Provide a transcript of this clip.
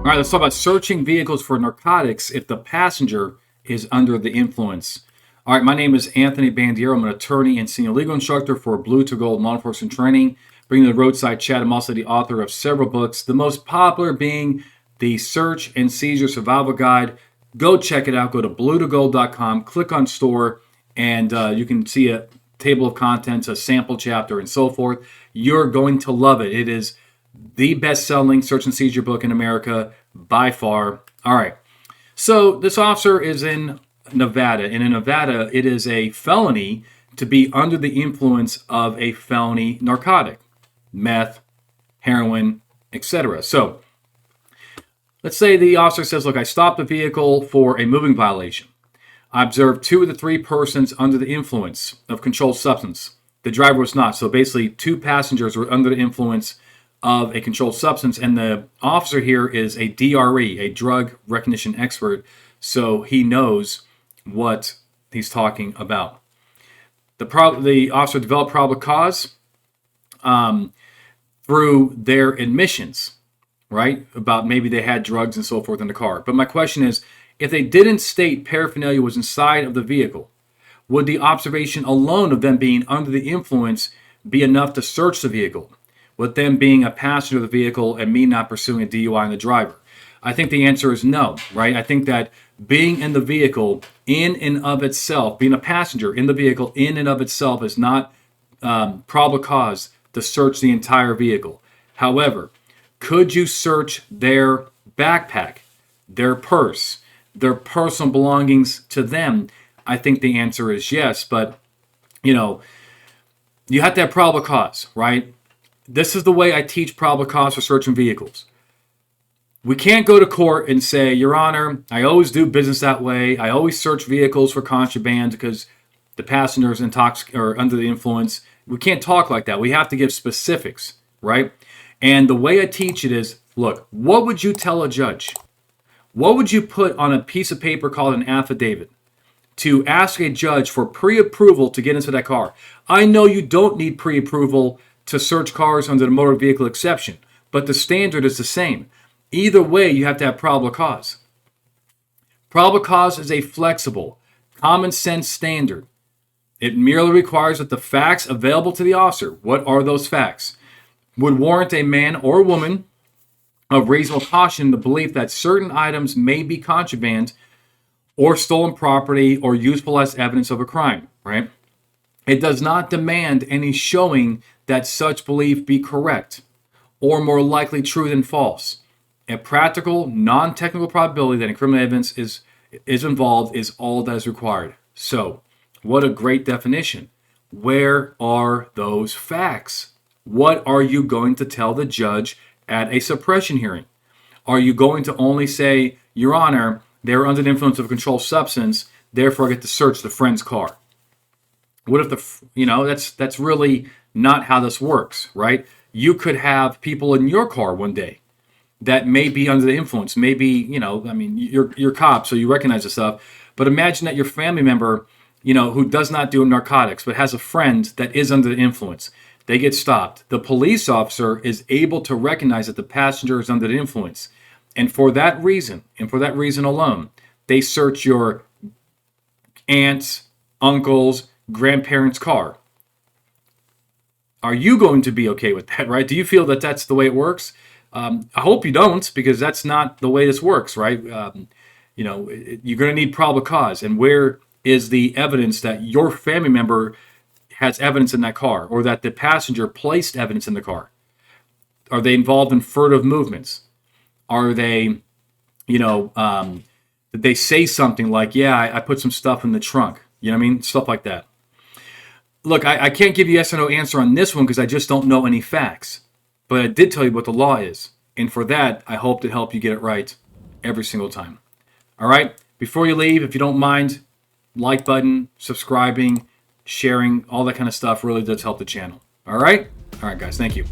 All right, let's talk about searching vehicles for narcotics if the passenger is under the influence. All right, my name is Anthony Bandiero. I'm an attorney and senior legal instructor for Blue to Gold law enforcement training. Bringing the Roadside Chat, I'm also the author of several books, the most popular being the Search and Seizure Survival Guide. Go check it out. Go to blue2gold.com, click on store, and you can see a table of contents, a sample chapter, and so forth. You're going to love it. It is the best-selling search and seizure book in America by far. All right. So this officer is in Nevada, and in Nevada, it is a felony to be under the influence of a felony narcotic, meth, heroin, etc. So let's say the officer says, look, I stopped the vehicle for a moving violation. I observed 2 of the 3 persons under the influence of controlled substance. The driver was not. So basically, 2 passengers were under the influence of a controlled substance, and the officer here is a DRE, a drug recognition expert, so he knows what he's talking about. The officer developed probable cause through their admissions, right, about maybe they had drugs and so forth in the car. But my question is, if they didn't state paraphernalia was inside of the vehicle, would the observation alone of them being under the influence be enough to search the vehicle, with them being a passenger of the vehicle and me not pursuing a DUI on the driver? I think the answer is no, right? I think that being in the vehicle in and of itself, being a passenger in the vehicle in and of itself is not probable cause to search the entire vehicle. However, could you search their backpack, their purse, their personal belongings to them? I think the answer is yes, but, you have to have probable cause, right? This is the way I teach probable cause for searching vehicles. We can't go to court and say, Your Honor, I always do business that way. I always search vehicles for contraband because the passenger is or under the influence. We can't talk like that. We have to give specifics, right? And the way I teach it is, look, what would you tell a judge? What would you put on a piece of paper called an affidavit to ask a judge for pre-approval to get into that car? I know you don't need pre-approval to search cars under the motor vehicle exception, but the standard is the same. Either way, you have to have probable cause. Probable cause is a flexible, common sense standard. It merely requires that the facts available to the officer, what are those facts, would warrant a man or woman of reasonable caution the belief that certain items may be contraband or stolen property or useful as evidence of a crime, right? It does not demand any showing that such belief be correct or more likely true than false. A practical, non-technical probability that incriminating evidence is involved is all that is required. So, what a great definition. Where are those facts? What are you going to tell the judge at a suppression hearing? Are you going to only say, Your Honor, they were under the influence of a controlled substance, therefore I get to search the friend's car? What if that's really not how this works, right? You could have people in your car one day that may be under the influence. Maybe, you're cops, so you recognize this stuff. But imagine that your family member, who does not do narcotics, but has a friend that is under the influence. They get stopped. The police officer is able to recognize that the passenger is under the influence. And for that reason alone, they search your aunt's, uncle's, grandparents' car. Are you going to be okay with that, right? Do you feel that that's the way it works? I hope you don't, because that's not the way this works, right? You're going to need probable cause. And where is the evidence that your family member has evidence in that car, or that the passenger placed evidence in the car? Are they involved in furtive movements? Are they, did they say something like, yeah, I put some stuff in the trunk? You know what I mean? Stuff like that. Look, I can't give you yes or no answer on this one because I just don't know any facts. But I did tell you what the law is. And for that, I hope to help you get it right every single time. All right? Before you leave, if you don't mind, like button, subscribing, sharing, all that kind of stuff really does help the channel. All right? All right, guys. Thank you.